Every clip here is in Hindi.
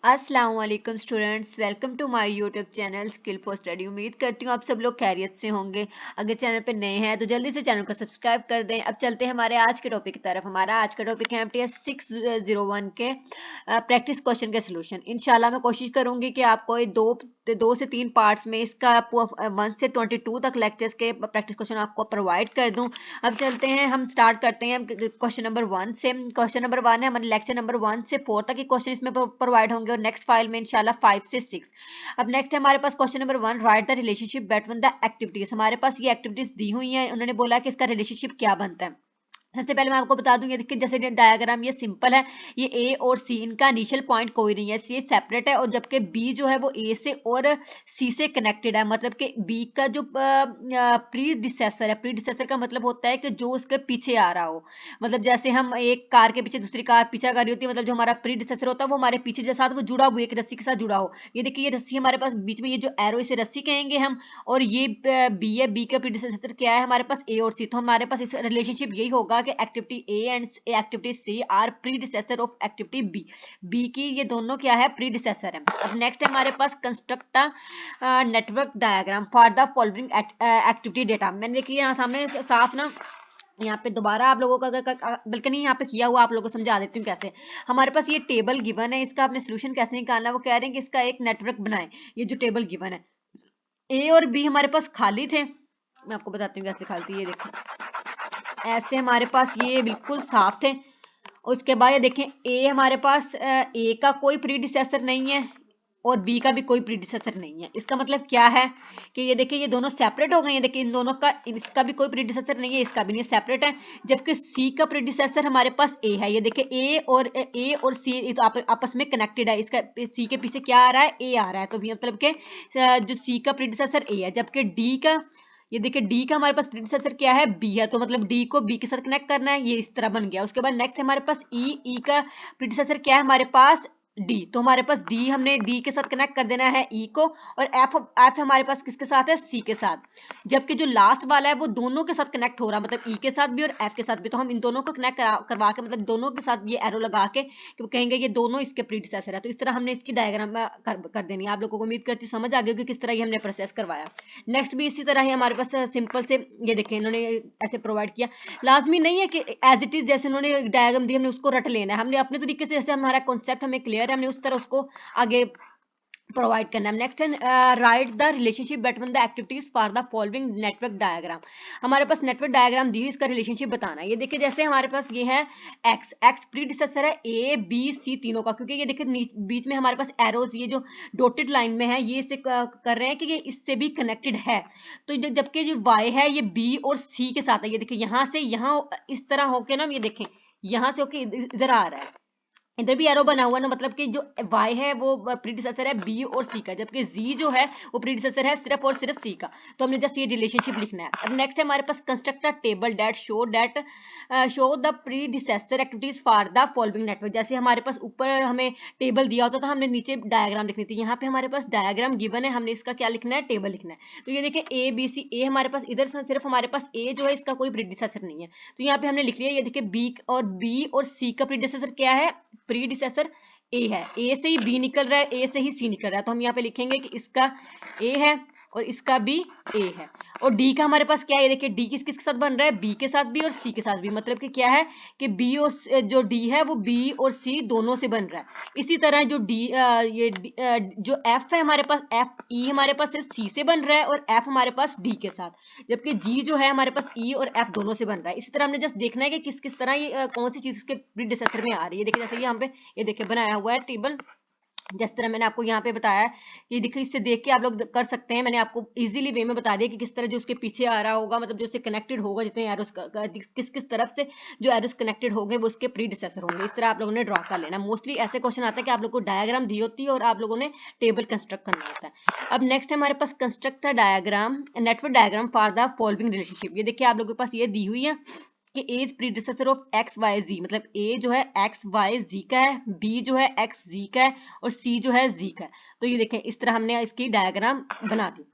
अस्सलाम वालेकुम students, welcome to my YouTube channel Skill for Study. उम्मीद करती हूँ आप सब लोग खैरियत से होंगे। अगर चैनल पे नए हैं तो जल्दी से चैनल को सब्सक्राइब कर दें। अब चलते हैं हमारे आज के टॉपिक की तरफ। हमारा आज का टॉपिक है एमटीएस 601 के प्रैक्टिस क्वेश्चन के सोल्यूशन। इंशाल्लाह मैं कोशिश करूंगी कि आपको दो से तीन पार्ट्स में इसका 1 से 22 तक लेक्चर्स के प्रैक्टिस क्वेश्चन आपको प्रोवाइड कर दूं। अब चलते हैं, हम स्टार्ट करते हैं क्वेश्चन नंबर 1 से। क्वेश्चन नंबर 1 है हमारे लेक्चर नंबर 1 से 4 तक के क्वेश्चन इसमें प्रोवाइड होंगे और नेक्स्ट फाइल में इंशाल्लाह 5 से 6। अब नेक्स्ट है हमारे पास question number 1, right the relationship between the activities. हमारे पास ये एक्टिविटीज दी हुई हैं, उन्होंने बोला कि इसका रिलेशनशिप क्या बनता है। सबसे पहले मैं आपको बता दूं, ये देखिए जैसे डायग्राम ये सिंपल है। ये ए और सी, इनका इनिशियल पॉइंट कोई नहीं है, ये सेपरेट है। और जबकि बी जो है वो ए से और सी से कनेक्टेड है, मतलब कि बी का जो प्री डिसेसर है, प्री डिसेसर का मतलब होता है कि जो उसके पीछे आ रहा हो। मतलब जैसे हम एक कार के पीछे दूसरी कार पीछा कर रही होती है, मतलब जो हमारा प्री डिसेसर होता है वो हमारे पीछे के साथ वो जुड़ा हुआ, एक रस्सी के साथ जुड़ा हो। ये देखिए ये रस्सी हमारे पास बीच में, ये जो एरो इसे रस्सी कहेंगे हम। और ये बी है, बी का प्रीडिसेसर क्या है हमारे पास, ए और सी। तो हमारे पास इस रिलेशनशिप यही होगा कि activity A and activity C are predecessor of activity B. B की ये दोनों क्या है, प्रीडिसेसर है। अब नेक्स्ट है हमारे पास construct network diagram for the following activity data. मैंने देखिए यहाँ सामने साफ ना, यहाँ पे दोबारा आप लोगों का अगर बल्कि नहीं, यहाँ पे किया हुआ आप लोगों को समझा देती हूँ कैसे। हमारे पास ये टेबल गिवन है, इसका आपने सोल्यूशन कैसे निकालना है। वो कह रहे हैं कि इसका एक नेटवर्क बनाएं। ये जो टेबल गिवन है, ए और बी हमारे पास खाली थे। मैं आपको बताती हूँ कैसे खाली थी। ये देखें, ऐसे हमारे पास ये बिल्कुल साफ थे। उसके बाद ये देखें, ए हमारे पास ए का कोई प्रीडिसेसर नहीं है और बी का भी कोई प्रीडिसेसर नहीं है। इसका मतलब क्या है कि ये देखिए ये दोनों सेपरेट हो गए। ये देखिए इन दोनों का, इसका भी कोई प्रीडिसेसर नहीं है, इसका भी नहीं, सेपरेट है। जबकि सी का प्रीडिसेसर हमारे पास ए है। ये देखिए ए और सी आपस में कनेक्टेड है। इसका सी के पीछे क्या आ रहा है, ए आ रहा है। तो भी मतलब कि जो सी का प्रीडिसेसर ए है, जबकि डी का, ये देखिए डी का हमारे पास प्रीडिसेसर क्या है, बी है। तो मतलब डी को बी के साथ कनेक्ट करना है, ये इस तरह बन गया। उसके बाद नेक्स्ट हमारे पास ई का प्रीडिसेसर क्या है हमारे पास, डी। तो हमारे पास डी, हमने डी के साथ कनेक्ट कर देना है ई को। और एफ हमारे पास किसके साथ है, सी के साथ। जबकि जो लास्ट वाला है वो दोनों के साथ कनेक्ट हो रहा है, मतलब ई के साथ भी और एफ के साथ भी। तो हम इन दोनों को कनेक्ट करवा के, मतलब दोनों के साथ ये एरो लगा के कि कहेंगे ये दोनों इसके प्रीडिसेसर है। तो इस तरह हमने इसकी डायग्राम कर देनी है। आप लोगों को उम्मीद करती हूँ समझ आ गई कि किस तरह ये हमने प्रोसेस करवाया। नेक्स्ट भी इसी तरह ही हमारे पास सिंपल से, ये देखें इन्होंने ऐसे प्रोवाइड किया। लाजमी नहीं है कि एज इट इज जैसे उन्होंने डायग्राम दी हमने उसको रट लेना है। हमने अपने तरीके से, जैसे हमारा कॉन्सेप्ट हमें क्लियर है, हमने उस तरह उसको आगे प्रोवाइड करना है। नेक्स्ट है right the relationship between the activities for the following network diagram. हमारे पास नेटवर्क डायग्राम दी, इसका रिलेशनशिप बताना है। ये देखिए जैसे हमारे पास ये है एक्स प्रीडिसेसर है ए बी सी तीनों का, क्योंकि ये देखिए बीच में हमारे पास एरोज, ये जो डॉटेड लाइन में है, ये से कर रहे हैं कि ये इससे भी कनेक्टेड है। तो जबकि जो वाई है ये बी और सी के साथ है। ये देखिए यहाँ से यहाँ इस तरह होके ना, ये देखें यहाँ से होके इधर आ रहा है। इधर भी एरो बना हुआ ना, मतलब कि जो y है वो प्रीडिसेसर है b और c का, जबकि z जो है वो प्रीडिसेसर है सिर्फ और सिर्फ c का। तो हमने जस्ट ये रिलेशनशिप लिखना है। अब नेक्स्ट है हमारे पास construct a table that show the predecessor activities for the following network. जैसे हमारे पास ऊपर हमें टेबल दिया होता था, हमने नीचे डायग्राम लिखनी थी। यहाँ पे हमारे पास डायग्राम गिवन है, हमने इसका क्या लिखना है, टेबल लिखना है। तो ये देखिए ए बी सी, ए हमारे पास इधर से सिर्फ हमारे पास ए जो है इसका कोई प्रीडिसेसर नहीं है। तो यहाँ पे हमने लिख लिया। ये देखिए बी और सी का प्रीडिसेसर क्या है, प्रीडिसेसर ए है। ए से ही बी निकल रहा है, ए से ही सी निकल रहा है। तो हम यहाँ पे लिखेंगे कि इसका ए है और इसका भी ए है। और डी का हमारे पास क्या है, देखिए डी किस किसके साथ बन रहा है, बी के साथ भी और सी के साथ भी। मतलब कि क्या है कि बी और जो डी है वो बी और सी दोनों से बन रहा है। इसी तरह जो जो एफ है हमारे पास, एफ ई हमारे पास सिर्फ सी से बन रहा है और एफ हमारे पास डी के साथ। जबकि जी जो है हमारे पास ई और एफ दोनों से बन रहा है। इसी तरह हमने जस्ट देखना है कि किस किस तरह ये कौन सी चीज उसके प्रीडिसेसर में आ रही है। देखिए जैसे यहाँ पे ये देखिए बनाया हुआ है टेबल, जिस तरह मैंने आपको यहाँ पे बताया है कि देखिए इससे देख के आप लोग कर सकते हैं। मैंने आपको इजीली वे में बता दिया कि किस तरह जो उसके पीछे आ रहा होगा, मतलब जो उससे कनेक्टेड होगा, जितने एरोस किस किस तरफ से जो एरोस कनेक्टेड होंगे वो उसके प्रीडिसेसर होंगे। इस तरह आप लोगों ने ड्रॉ कर लेना। मोस्टली ऐसे क्वेश्चन आता है कि आप लोग को डायग्राम दी होती है और आप लोगों ने टेबल कंस्ट्रक्ट करना होता है। अब नेक्स्ट है हमारे पास construct diagram, network diagram for the following relationship. ये देखिए आप लोगों के पास ये दी हुई है कि A is predecessor of X Y G, मतलब ए जो है एक्स वाई जी का है, बी जो है एक्स जी का है और सी जो है जी का है। तो ये देखें इस तरह हमने इसकी डायग्राम बना दी।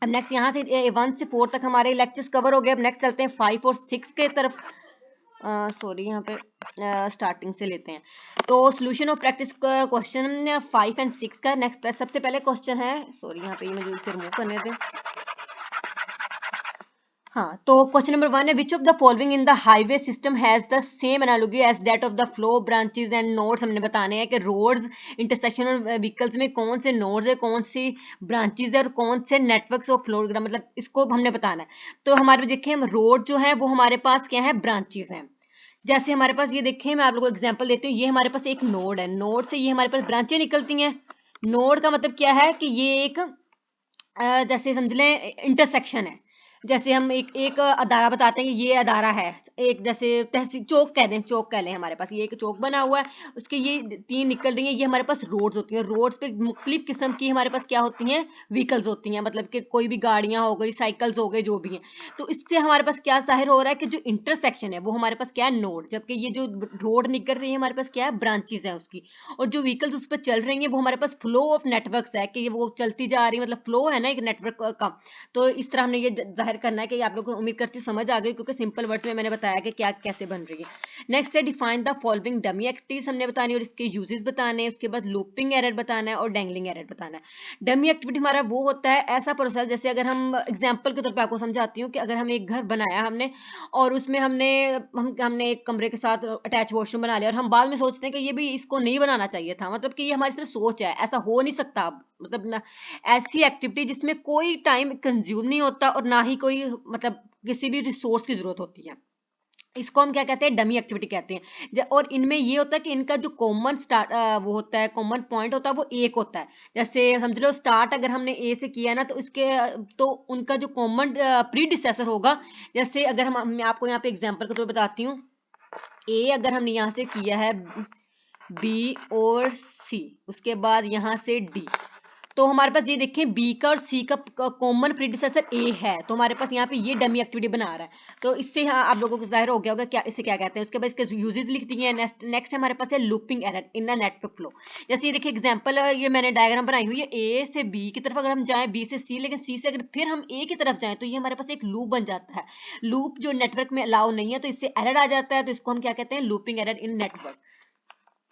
अब नेक्स्ट यहाँ से 1 से 4 तक हमारे लेक्चर्स कवर हो गए। अब नेक्स्ट चलते हैं 5 और 6 के तरफ। सॉरी यहाँ पे स्टार्टिंग से लेते हैं। तो solution of practice question 5 and 6 का नेक्स्ट सबसे पहले क्वेश्चन है, सॉरी यहाँ पे मुझे इसे रिमूव करने दें। हाँ, तो क्वेश्चन नंबर 1 है which of the following in the highway system has the same analogy as that of the flow branches and nodes. हमने बताने हैं कि रोड्स इंटरसेक्शन और व्हीकल्स में कौन से नोड्स है, कौन सी ब्रांचेस है और कौन से नेटवर्क्स ऑफ फ्लो, मतलब इसको हमने बताना है। तो हमारे देखिए हम रोड जो है वो हमारे पास क्या है, ब्रांचेस हैं। जैसे हमारे पास ये देखिए, मैं आप लोगों को एग्जांपल देती हूँ। ये हमारे पास एक नोड है, नोड से ये हमारे पास ब्रांचें निकलती हैं। नोड का मतलब क्या है कि ये एक जैसे समझ लें इंटरसेक्शन है। जैसे हम एक अदारा बताते हैं कि ये अदारा है, एक जैसे तहसील चौक कह दें, चौक कह लें, हमारे पास ये एक चौक बना हुआ है, उसके ये 3 निकल रही हैं, ये हमारे पास रोड्स होती हैं। रोड्स पे मुख्तलिफ किस्म की हमारे पास क्या होती हैं, व्हीकल्स होती हैं, मतलब कि कोई भी गाड़ियां हो गई, साइकिल्स हो गए, जो भी हैं। तो इससे हमारे पास क्या जाहिर हो रहा है कि जो इंटरसेक्शन है वो हमारे पास क्या है, नोड, जबकि ये जो रोड निकल रही है हमारे पास क्या है, ब्रांचेस है उसकी। और जो व्हीकल्स उस पर चल रही हैं वो हमारे पास फ्लो ऑफ नेटवर्क्स है, कि वो चलती जा रही है, मतलब फ्लो है ना एक नेटवर्क का। तो इस तरह हमने ये जाहिर करना है कि आप लोगों को उम्मीद करती हूँ समझ आ गई, क्योंकि सिंपल वर्ड्स में मैंने बताया कि क्या कैसे बन रही है। नेक्स्ट है define the following dummy activities हमने बतानी और इसके यूजेस बताने हैं। उसके बाद लूपिंग एरर बताना है और डैंगलिंग एरर बताना है। डमी एक्टिविटी हमारा वो होता है ऐसा प्रोसेस, जैसे अगर हम एग्जाम्पल के तौर पर आपको समझाती हूँ कि अगर हम एक घर बनाया हमने और उसमें हमने एक कमरे के साथ अटैच वॉशरूम बना लिया और हम बाद में सोचते हैं कि ये भी इसको नहीं बनाना चाहिए था, मतलब कि ये हमारी सिर्फ सोच है, ऐसा हो नहीं सकता अब, मतलब ना ऐसी एक्टिविटी जिसमें कोई टाइम कंज्यूम नहीं होता और ना ही कोई मतलब किसी भी रिसोर्स की जरूरत होती है, इसको हम क्या कहते हैं, डमी एक्टिविटी कहते हैं। और इनमें ये होता है कि इनका जो कॉमन स्टार्ट वो होता है, कॉमन पॉइंट होता है वो एक होता है। जैसे समझ लो स्टार्ट अगर हमने ए से किया ना, तो इसके तो उनका जो कॉमन प्रीडिसेसर होगा, जैसे अगर मैं आपको यहाँ पे एग्जांपल के तौर पर बताती हूँ। ए अगर हमने यहाँ से किया है बी और सी, उसके बाद यहाँ से डी, तो हमारे पास ये देखें बी का और सी का कॉमन प्रीडिसेसर ए है, तो हमारे पास यहाँ पे ये डमी एक्टिविटी बना रहा है। तो इससे हाँ आप लोगों को जाहिर हो गया होगा क्या इसे क्या कहते हैं। उसके बाद इसके यूजेस लिख दिए हैं। नेक्स्ट हमारे पास है looping error in a network flow. जैसे ये देखिए एग्जांपल, ये मैंने डायग्राम बनाई हुई है, ए से बी की तरफ अगर हम जाएं, बी से सी, लेकिन सी से अगर फिर हम ए की तरफ जाएं तो ये हमारे पास एक लूप बन जाता है। लूप जो नेटवर्क में अलाउ नहीं है, तो इससे एरर आ जाता है, तो इसको हम क्या कहते हैं, लूपिंग एरर इन नेटवर्क।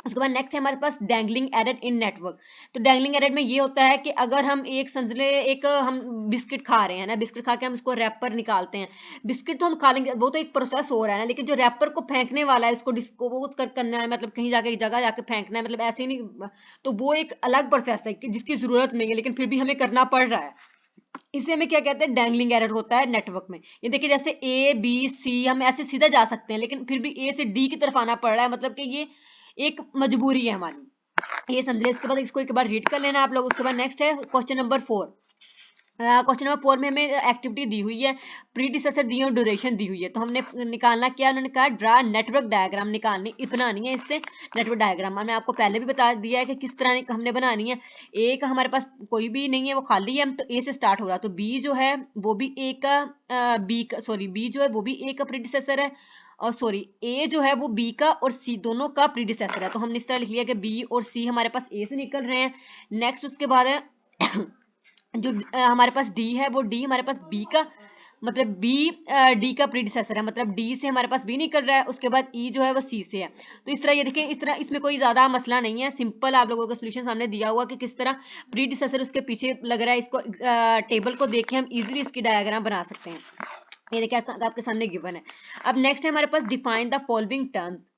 उसके बाद नेक्स्ट है हमारे पास डैंगलिंग एरर इन नेटवर्क। तो डैंगलिंग एरर में ये होता है कि अगर हम एक समझ ले एक हम बिस्किट खा रहे हैं ना, बिस्किट खा के हम उसको रैपर निकालते हैं, बिस्किट तो हम खा लेंगे, वो तो एक प्रोसेस हो रहा है ना, लेकिन जो रैपर को फेंकने वाला है, उसको डिस्पोज करना है, मतलब कहीं जाके एक जगह जाके फेंकना है, मतलब ऐसे ही नहीं, तो वो एक अलग प्रोसेस है जिसकी जरूरत नहीं है, लेकिन फिर भी हमें करना पड़ रहा है। इसे हमें क्या कहते हैं, डैंगलिंग एरर होता है नेटवर्क में। ये देखिए जैसे ए बी सी हम ऐसे सीधा जा सकते हैं, लेकिन फिर भी ए से डी की तरफ आना पड़ रहा है, मतलब कि ये एक मजबूरी है हमारी, ये समझ ले। इसके बाद इसको एक बार रीड कर लेना आप लोग। उसके बाद नेक्स्ट है क्वेश्चन नंबर 4। क्वेश्चन नंबर 4 में हमें एक्टिविटी दी हुई है, प्रीडिसेसर दी है और ड्यूरेशन दी हुई है। तो हमने निकालना क्या, उन्होंने कहा ड्रा नेटवर्क डायग्राम बनानी है इससे नेटवर्क डायग्राम। मैंने आपको पहले भी बता दिया है कि किस तरह हमने बनानी है। ए का हमारे पास कोई भी नहीं है, वो खाली है, तो ए से स्टार्ट हो रहा, तो बी जो है वो भी ए का बी जो है वो भी ए का प्रीडिसेसर है, और सॉरी ए जो है वो बी का और सी दोनों का प्रीडिसेसर है। तो हमने इस तरह लिख लिया कि बी और सी हमारे पास ए से निकल रहे हैं। नेक्स्ट उसके बाद है जो हमारे पास डी है, वो डी हमारे पास बी का मतलब बी डी का प्रीडिसेसर है, मतलब डी से हमारे पास बी निकल रहा है। उसके बाद ई जो है वो सी से है। तो इस तरह ये देखिए, इस तरह इसमें कोई ज्यादा मसला नहीं है, सिंपल आप लोगों का सोल्यूशन सामने दिया हुआ कि किस तरह प्रीडिसेसर उसके पीछे लग रहा है। इसको टेबल को देख के हम इजीली इसकी डायग्राम बना सकते हैं। ये देखिए आपके सामने गिवन है। अब नेक्स्ट है हमारे पास डिफाइन द फॉलोइंग टर्म्स।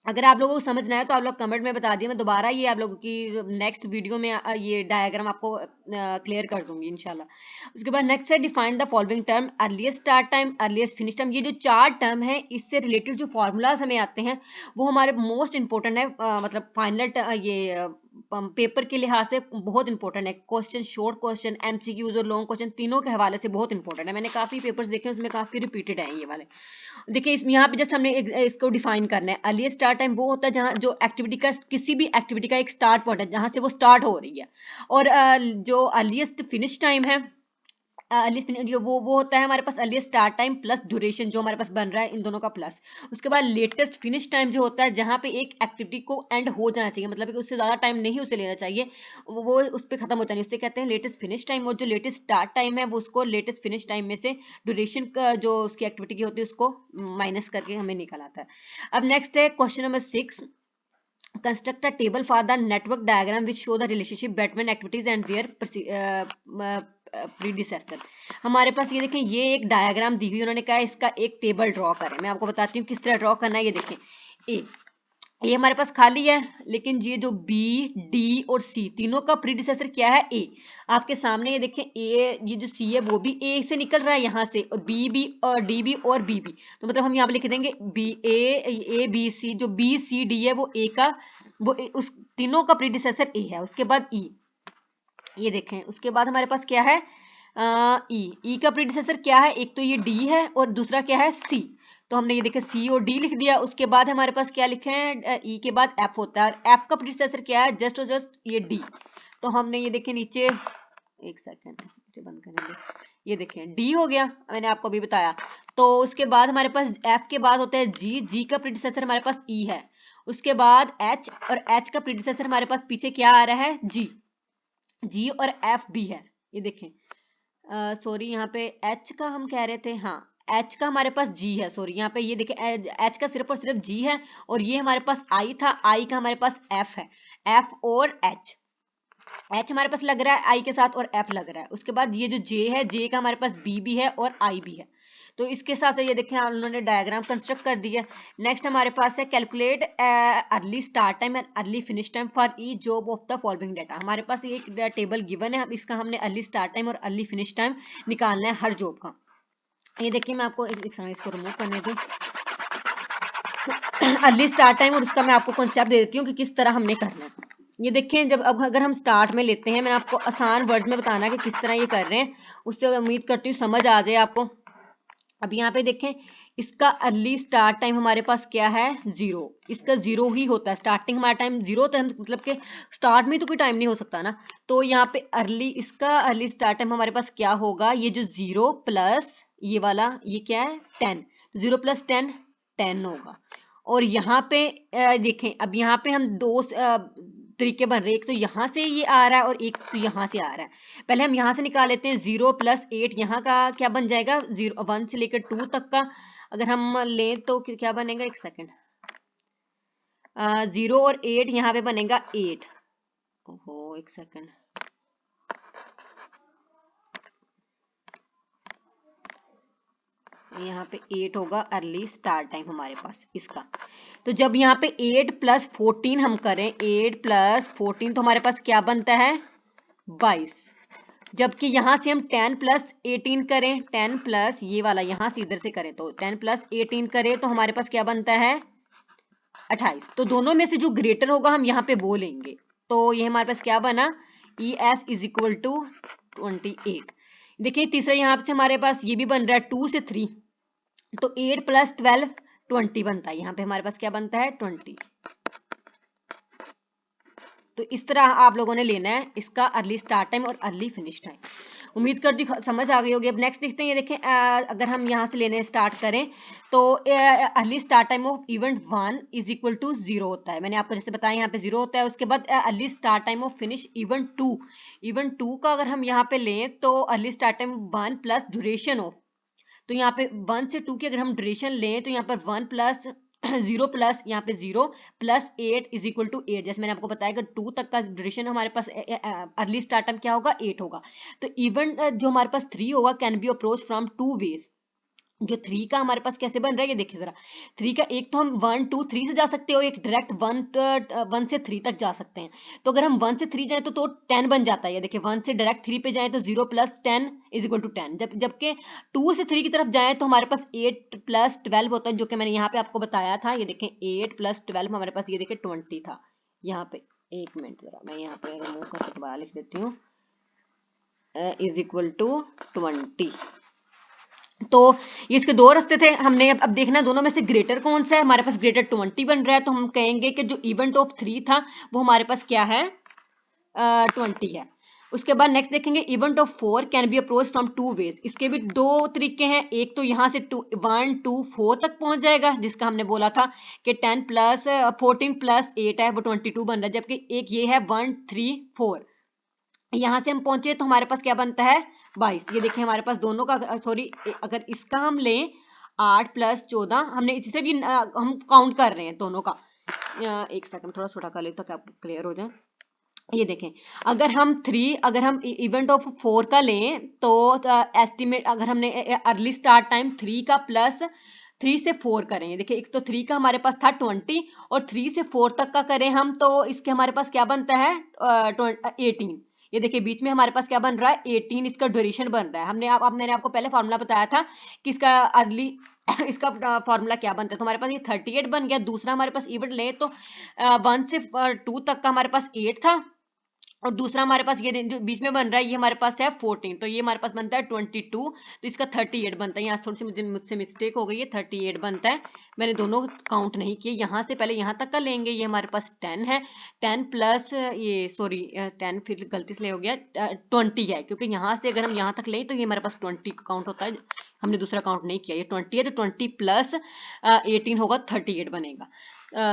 अगर आप लोगों को समझना है तो आप लोग कमेंट में बता दिए, मैं दोबारा ये आप लोगों की नेक्स्ट वीडियो में ये डायग्राम आपको क्लियर कर दूंगी इंशाल्लाह। उसके बाद नेक्स्ट है define the following term, earliest start time, earliest finish time. ये जो 4 टर्म है, इससे रिलेटेड जो फॉर्मूलाज हमें आते हैं वो हमारे मोस्ट इंपॉर्टेंट है, मतलब फाइनल ये पेपर के लिहाज से बहुत इंपॉर्टेंट है। क्वेश्चन, शॉर्ट क्वेश्चन, एमसीक्यूज और लॉन्ग क्वेश्चन, तीनों के हवाले से बहुत इंपॉर्टेंट है। मैंने काफी पेपर्स देखे, उसमें काफी रिपीटेड है ये वाले। देखिए यहाँ पे जस्ट हमने इसको डिफाइन करना है। अर्लीस्ट स्टार्ट टाइम वो होता है जहाँ जो एक्टिविटी का, किसी भी एक्टिविटी का एक स्टार्ट पॉइंट है जहां से वो स्टार्ट हो रही है, और जो अर्लीस्ट फिनिश टाइम है अर्लीस्ट वो होता है हमारे पास earliest start time plus duration जो हमारे पास बन रहा है इन दोनों का प्लस। उसके बाद लेटेस्ट फिनिश टाइम जो होता है जहाँ पे एक एक्टिविटी को एंड हो जाना चाहिए, मतलब कि उससे ज़्यादा टाइम नहीं उसे लेना चाहिए, वो उस पर खत्म हो जानी, उससे कहते हैं लेटेस्ट फिनिश टाइम। और जो लेटेस्ट स्टार्ट टाइम है वो उसको लेटेस्ट फिनिश टाइम में से ड्यूरेशन का जो उसकी एक्टिविटी की होती है उसको माइनस करके हमें निकल आता है। अब नेक्स्ट है question number 6, construct a table for the network diagram which show the relationship between activities and their predecessor। हमारे पास ये देखें, ये एक डायग्राम दी हुई, उन्होंने कहा इसका एक टेबल ड्रॉ करें। मैं आपको बताती हूँ किस तरह ड्रॉ करना है। ये देखें, ये हमारे पास खाली है, लेकिन ये जो बी, डी और सी तीनों का प्रीडिसेसर क्या है, ए। आपके सामने ये देखें, ए, ये जो सी है वो भी ए से निकल रहा है यहाँ से, और बी भी और डी भी और बी भी। तो मतलब हम यहाँ पे लिख देंगे बी ए बी सी, जो बी सी डी है वो ए का, वो उस तीनों का प्रीडिसेसर ए है। उसके बाद ई, ये देखें, उसके बाद हमारे पास क्या है, ई का प्रीडिसेसर क्या है, एक तो ये डी है और दूसरा क्या है, सी। तो हमने ये देखे सी और डी लिख दिया। उसके बाद हमारे पास क्या लिखे हैं, ई के बाद एफ होता है, और एफ का प्रीडिसेसर क्या है, जस्ट और जस्ट ये डी। तो हमने ये देखे नीचे, एक सेकंड इसे बंद करेंगे, ये देखें डी हो गया, मैंने आपको अभी बताया। तो उसके बाद हमारे पास एफ के बाद होता है जी, जी का प्रीडिसेसर हमारे पास ई है। उसके बाद एच, और एच का प्रीडिसेसर हमारे पास पीछे क्या आ रहा है, जी, जी और एफ भी है। ये देखें, सॉरी यहाँ पे एच का हम कह रहे थे, हाँ एच का हमारे पास जी है, सॉरी यहाँ पे ये देखें एच का सिर्फ और सिर्फ जी है, और ये हमारे पास आई था, आई का हमारे पास एफ है, एफ और एच, एच हमारे पास लग रहा है आई के साथ और एफ लग रहा है। उसके बाद ये जो जे है, जे का हमारे पास बी भी है और आई भी है। तो इसके साथ ये देखें उन्होंने डायग्राम कंस्ट्रक्ट कर दिया। नेक्स्ट हमारे पास है calculate early start time and early finish time for E job of the following data. हमारे पास एक टेबल गिवन है, इसका हमने अर्ली स्टार्ट टाइम और अर्ली फिनिश टाइम निकालना है हर जॉब का। ये देखिए मैं आपको एक समय इसको रिमूव करने दूं, अर्ली स्टार्ट टाइम, और उसका मैं आपको कॉन्सेप्ट दे देती हूँ कि किस तरह हमने करना है। ये देखें, जब अब अगर हम स्टार्ट में लेते हैं, मैंने आपको आसान वर्ड्स में बताना है कि किस तरह ये कर रहे हैं, उससे उम्मीद करती हूँ समझ आ जाए आपको। अब यहाँ पे देखें, इसका अर्ली स्टार्ट टाइम हमारे पास क्या है, 0, इसका 0 ही होता है, स्टार्टिंग हमारा टाइम 0 होता है, मतलब कि स्टार्ट में तो कोई टाइम नहीं हो सकता ना। तो यहाँ पे इसका अर्ली स्टार्ट टाइम हमारे पास क्या होगा, ये जो 0 प्लस ये वाला, ये क्या है 10, 0 प्लस 10 10 होगा। और यहाँ पे देखें, अब यहाँ पे हम दो तरीके बन रहे हैं, एक तो यहाँ से ये आ रहा है और एक तो यहाँ से आ रहा है। पहले हम यहाँ से निकाल लेते हैं, 0 प्लस 8 यहाँ का क्या बन जाएगा, 1 से लेकर 2 तक का अगर हम लें तो क्या बनेगा, एक सेकेंड, 0 और 8 यहाँ पे बनेगा 8। ओहो एक सेकेंड, यहाँ पे 8 होगा अर्ली स्टार्ट टाइम हमारे पास इसका। तो जब यहाँ पे 8 प्लस 14 हम करें, 8 प्लस 14 तो हमारे पास क्या बनता है, 22। जबकि यहाँ से हम 10 प्लस 18 करें, 10 प्लस ये वाला यहाँ से इधर से करें तो 10 प्लस 18 करें तो हमारे पास क्या बनता है, 28। तो दोनों में से जो ग्रेटर होगा हम यहाँ पे वो लेंगे। तो ये हमारे पास क्या बना, ES इज इक्वल टू 28। देखिए तीसरा यहाँ से हमारे पास ये भी बन रहा है 2 से 3, तो 8 प्लस 12 20 बनता है। यहाँ पे हमारे पास क्या बनता है, 20। तो इस तरह आप लोगों ने लेना है इसका अर्ली स्टार्ट टाइम और अर्ली फिनिश टाइम। उम्मीद करती समझ आ गई होगी। अब नेक्स्ट देखते हैं, ये देखें अगर हम यहाँ से लेने स्टार्ट करें तो early start time of event 1 is equal to 0 होता है, मैंने आपको जैसे बताया यहाँ पे 0 होता है। उसके बाद early start time of finish event 2, event 2 का अगर हम यहाँ पे लें तो early start time 1 plus duration of, तो यहाँ पे 1 से 2 की अगर हम ड्यूरेशन लें तो यहाँ पर 1 प्लस 0 प्लस यहाँ पे 0 प्लस 8 इज इक्वल टू 8। जैसे मैंने आपको बताया कि 2 तक का ड्यूरेशन हमारे पास अर्ली स्टार्ट टाइम क्या होगा, 8 होगा। तो इवेंट जो हमारे पास 3 होगा can be approach from 2 ways. जो 3 का हमारे पास कैसे बन रहा है ये देखिए जरा, 3 का एक तो हम 1 2 3 से जा सकते हैं और एक डायरेक्ट 1 से 3 तक जा सकते हैं। तो अगर हम 1 से 3 जाए तो 10 बन जाता है। ये देखिए 1 से डायरेक्ट 3 पे जाए तो 0 प्लस 10 इज इक्वल टू 10। जबकि 2 से 3 की तरफ जाए तो हमारे पास 8 प्लस 12 होता है, जो कि मैंने यहाँ पे आपको बताया था। ये देखें 8 प्लस 12 हमारे पास ये देखें 20 था। यहाँ पे एक मिनट जरा मैं यहाँ पे रिमूव करके दोबारा लिख देती हूँ, इज इक्वल टू 20। तो ये इसके दो रास्ते थे, हमने अब देखना दोनों में से ग्रेटर कौन सा है। हमारे पास ग्रेटर 20 बन रहा है, तो हम कहेंगे कि जो इवेंट ऑफ 3 था वो हमारे पास क्या है, 20 है। उसके बाद नेक्स्ट देखेंगे event of 4 can be approach from 2 ways. इसके भी 2 तरीके हैं, एक तो यहाँ से 1 2 4 तक पहुंच जाएगा, जिसका हमने बोला था कि 10 प्लस 14 प्लस 8 है वो 22 बन रहा है, जबकि एक ये है 1 3 4। यहाँ से हम पहुंचे तो हमारे पास क्या बनता है 22। ये देखिए हमारे पास दोनों का सॉरी अगर इसका हम लें 8 प्लस 14, हमने इससे भी हम काउंट कर रहे हैं दोनों का। एक सेकंड थोड़ा छोटा कर ले तो क्या क्लियर हो जाए। ये देखें अगर हम इवेंट ऑफ 4 का लें तो एस्टिमेट अगर हमने अर्ली स्टार्ट टाइम 3 का प्लस 3 से 4 करें। देखिए एक तो 3 का हमारे पास था 20 और 3 से 4 तक का करें हम तो इसके हमारे पास क्या बनता है 18। ये देखिए बीच में हमारे पास क्या बन रहा है 18, इसका ड्यूरेशन बन रहा है। मैंने आपको पहले फॉर्मूला बताया था कि इसका अर्ली इसका फॉर्मूला क्या बनता है, तो हमारे पास ये 38 बन गया। दूसरा हमारे पास इवेंट ले तो 1 से 2 तक का हमारे पास 8 था और दूसरा हमारे पास ये जो बीच में बन रहा है ये हमारे पास है 14, तो ये हमारे पास बनता है 22, तो इसका 38 बनता है। यहाँ थोड़ी सी मुझसे मिस्टेक हो गई है, 38 बनता है। मैंने दोनों काउंट नहीं किए, यहाँ से पहले यहाँ तक का लेंगे। ये हमारे पास 10 है, 10 प्लस ये सॉरी 10 फिर गलती से ले हो गया 20 है, क्योंकि यहाँ से अगर हम यहाँ तक लें तो ये हमारे पास 20 का काउंट होता है, हमने दूसरा काउंट नहीं किया। ये 20 है तो 20 प्लस 18 होगा 38 बनेगा।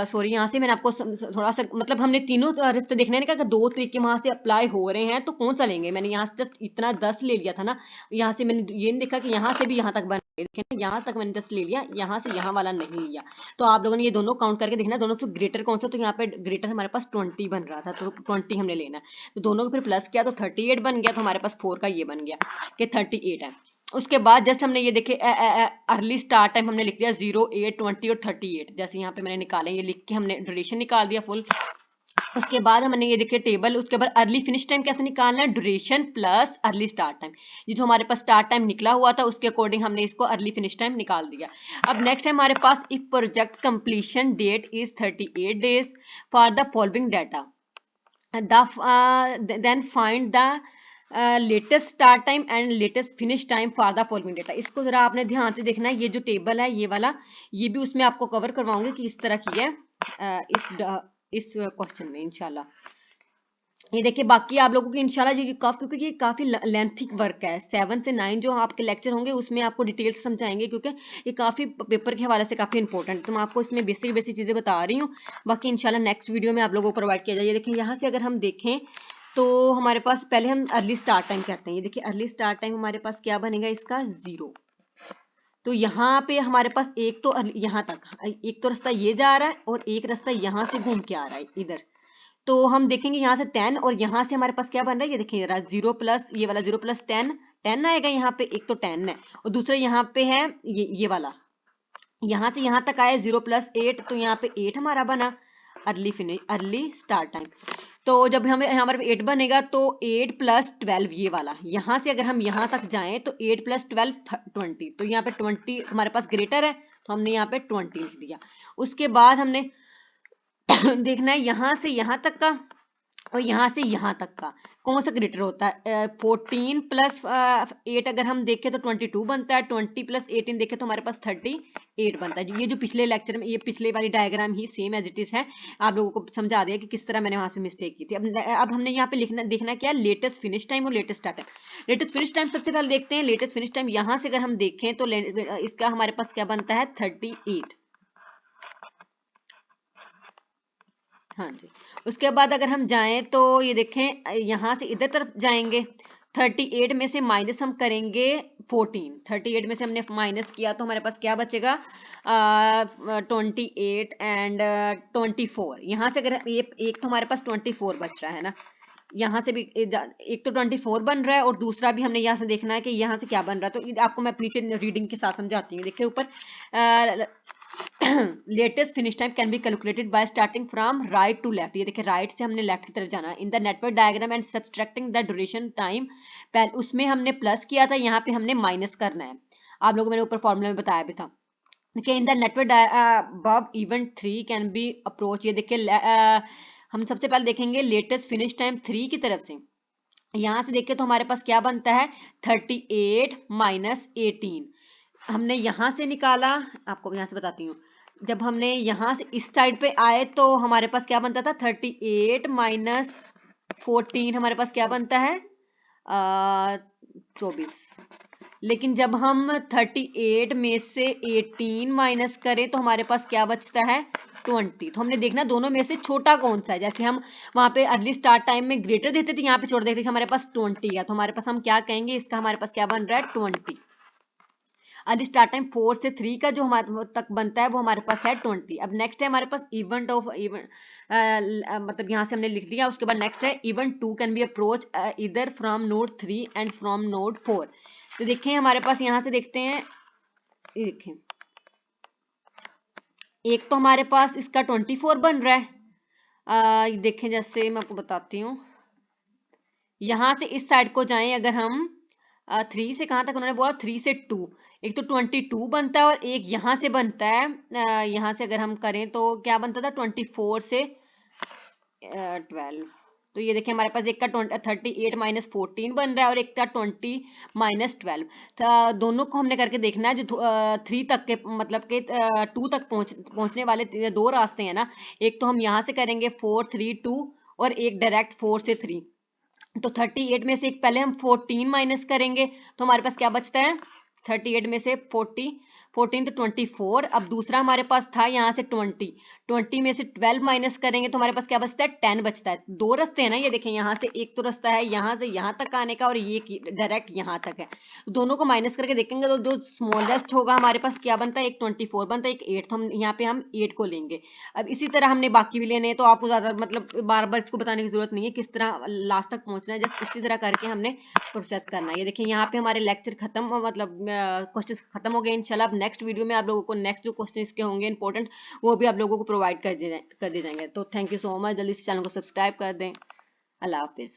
सॉरी यहाँ से मैंने आपको थोड़ा सा मतलब हमने तीनों रिश्ते देखने हैं कि दो तरीके वहां से अप्लाई हो रहे हैं तो कौन सा लेंगे। मैंने यहाँ से जस्ट इतना 10 ले लिया था ना, यहाँ से मैंने ये नहीं देखा कि यहाँ से भी यहाँ तक बन रहे, देखें यहाँ तक मैंने जस्ट ले लिया, यहाँ से यहाँ वाला नहीं लिया। तो आप लोगों ने ये दोनों काउंट करके देखना दोनों से ग्रेटर कौन सा, तो यहाँ पे ग्रेटर हमारे पास 20 बन रहा था तो 20 हमने लेना है। तो दोनों को फिर प्लस किया तो 38 बन गया, तो हमारे पास 4 का ये बन गया कि 38 है। उसके बाद जस्ट हमने ये देखे अर्ली स्टार्ट टाइम हमने लिख दिया 0 8 20 और 38, जैसे यहाँ पे मैंने निकाले ये लिख के हमने ड्यूरेशन निकाल दिया फुल। उसके बाद हमने ये देखिए टेबल, उसके बाद अर्ली फिनिश टाइम कैसे निकालना है, duration plus early start time. ये जो हमारे पास स्टार्ट टाइम निकला हुआ था उसके अकॉर्डिंग हमने इसको अर्ली फिनिश टाइम निकाल दिया। अब नेक्स्ट है हमारे पास if project completion date is 38 days for the following data then find the latest start time and latest finish time for the following data. इसको जरा आपने ध्यान से देखना है, ये जो टेबल है ये वाला ये भी उसमें आपको कवर करवाऊंगी कि इस तरह की है इस क्वेश्चन में इंशाल्लाह। ये देखिए बाकी आप लोगों की इंशाल्लाह क्योंकि ये काफ़ी लेंथी वर्क है, 7 से 9 जो आपके लेक्चर होंगे उसमें आपको डिटेल से समझाएंगे, क्योंकि ये काफ़ी पेपर के हवाले से काफ़ी इंपॉर्टेंट, तो मैं आपको इसमें बेसिक चीज़ें बता रही हूँ। बाकी इंशाल्लाह नेक्स्ट वीडियो में आप लोगों को प्रोवाइड किया जाए। देखिए यहाँ से अगर हम देखें तो हमारे पास पहले हम अर्ली स्टार्ट टाइम कहते हैं। ये देखिए अर्ली स्टार्ट टाइम हमारे पास क्या बनेगा इसका 0। तो यहाँ पे हमारे पास एक तो यहाँ तक एक तो रास्ता ये जा रहा है और एक रास्ता यहाँ से घूम के आ रहा है इधर। तो हम देखेंगे यहाँ से 10 और यहाँ से हमारे पास क्या बन रहा है, ये देखिए 0 प्लस ये वाला 0 प्लस 10 आएगा यहाँ पे, एक तो 10 है और दूसरा यहाँ पे है ये वाला, यहाँ से यहाँ तक आया 0 प्लस 8, तो यहाँ पे 8 हमारा बना अर्ली स्टार्ट टाइम। तो जब हमें हमारे पे 8 बनेगा तो 8 प्लस 12 ये वाला, यहाँ से अगर हम यहाँ तक जाएं तो 8 प्लस 12 20, तो यहाँ पे 20 हमारे पास ग्रेटर है तो हमने यहाँ पे 20 लिख दिया। उसके बाद हमने देखना है यहाँ से यहाँ तक का और यहाँ से यहाँ तक का कौन सा ग्रेटर होता है। 14 प्लस 8 अगर हम देखें तो 22 बनता है, 20 प्लस 18 देखें तो हमारे पास 38 बनता है। ये जो पिछले लेक्चर में ये पिछले वाली डायग्राम ही सेम एज इट इज है, आप लोगों को समझा दिया कि किस तरह मैंने वहां से मिस्टेक की थी। अब हमने यहाँ पे देखना क्या, लेटेस्ट फिनिश टाइम और latest start time. Latest finish time सबसे पहले देखते हैं। लेटेस्ट फिनिश टाइम यहाँ से अगर हम देखें तो इसका हमारे पास क्या बनता है 38। हाँ जी, उसके बाद अगर हम जाएं तो ये देखें यहाँ से इधर तरफ जाएंगे, 38 में से माइनस हम करेंगे 14, 38 में से हमने माइनस किया तो हमारे पास क्या बचेगा 28 एंड 24। यहाँ से अगर एक तो हमारे पास 24 बच रहा है ना, यहाँ से भी एक तो 24 बन रहा है और दूसरा भी हमने यहाँ से देखना है कि यहाँ से क्या बन रहा है। तो आपको मैं नीचे रीडिंग के साथ समझाती हूँ। देखिए ऊपर latest finish time can be calculated by starting from right to left. ये देखिए राइट से हमने लेफ्ट की तरफ जाना है। In the network diagram and subtracting the duration time, उसमें हमने प्लस किया था, यहाँ पे हमने माइनस करना है। आप लोगों को मैंने ऊपर फॉर्मूला में बताया भी था कि in the network above event 3 can be approach. ये देखिए हम सबसे पहले देखेंगे लेटेस्ट फिनिश टाइम 3 की तरफ से। यहाँ से देखें तो हमारे पास क्या बनता है 38 माइनस 18। हमने यहाँ से निकाला, आपको यहाँ से बताती हूँ, जब हमने यहाँ से इस साइड पे आए तो हमारे पास क्या बनता था 38 माइनस 14, हमारे पास क्या बनता है 24। लेकिन जब हम 38 में से 18 माइनस करें तो हमारे पास क्या बचता है 20। तो हमने देखना दोनों में से छोटा कौन सा है। जैसे हम वहां पे अर्ली स्टार्ट टाइम में ग्रेटर देते थे, यहाँ पे छोड़ देते थे, हमारे पास 20 है, तो हमारे पास हम क्या कहेंगे, इसका हमारे पास क्या बन रहा है 20। अर्ली स्टार्ट टाइम 4 से 3 का जो हमारे तक बनता है वो हमारे पास है 20। अब नेक्स्ट है हमारे पास इवेंट ऑफ इवेंट, मतलब यहाँ से हमने लिख लिया। उसके बाद नेक्स्ट है इवेंट 2 कैन बी अप्रोच इधर from node 3 and from node 4। तो देखें हमारे पास यहाँ से देखते हैं, ये देखें एक तो हमारे पास इसका 24 बन रहा है। देखें जैसे मैं आपको बताती हूँ, यहाँ से इस साइड को जाएं अगर हम 3 से कहाँ तक उन्होंने बोला 3 से 2, एक तो 22 बनता है और एक यहाँ से बनता है। यहाँ से अगर हम करें तो क्या बनता था 24 से 12। तो ये देखिए हमारे पास एक का 38 माइनस 14 बन रहा है और एक का 20 माइनस 12। तो दोनों को हमने करके देखना है। जो 3 तक के मतलब के 2 तक पहुंचने वाले दो रास्ते हैं ना, एक तो हम यहाँ से करेंगे 4 3 2 और एक डायरेक्ट 4 से 3। तो 38 में से एक पहले हम 14 माइनस करेंगे तो हमारे पास क्या बचता है 38 में से 14 तो 24। अब दूसरा हमारे पास था यहाँ से 20 में से 12 माइनस करेंगे तो हमारे पास क्या बचता है 10 बचता है। दो रास्ते हैं ना, ये देखें यहाँ से एक तो रास्ता है यहाँ से यहाँ तक आने का और ये डायरेक्ट यहाँ तक है। दोनों को माइनस करके देखेंगे तो जो स्मॉलेस्ट होगा हमारे पास क्या बनता है, एक 24 बनता है, एक 8। तो हम यहाँ पे हम 8 को लेंगे। अब इसी तरह हमने बाकी भी लेने हैं, तो आपको ज्यादा मतलब बार बार इसको बताने की जरूरत नहीं है किस तरह लास्ट तक पहुंचना है, जस्ट इसी तरह करके हमने प्रोसेस करना है। ये देखिए यहाँ पे हमारे लेक्चर खत्म, मतलब क्वेश्चन खत्म हो गए। इंशाल्लाह अब नेक्स्ट वीडियो में आप लोगों को नेक्स्ट जो क्वेश्चन इसके होंगे इंपॉर्टेंट वो भी आप लोगों को प्रोवाइड कर दिए जाएंगे। तो थैंक यू सो मच, जल्दी से चैनल को सब्सक्राइब कर दें। अल्लाह हाफिज।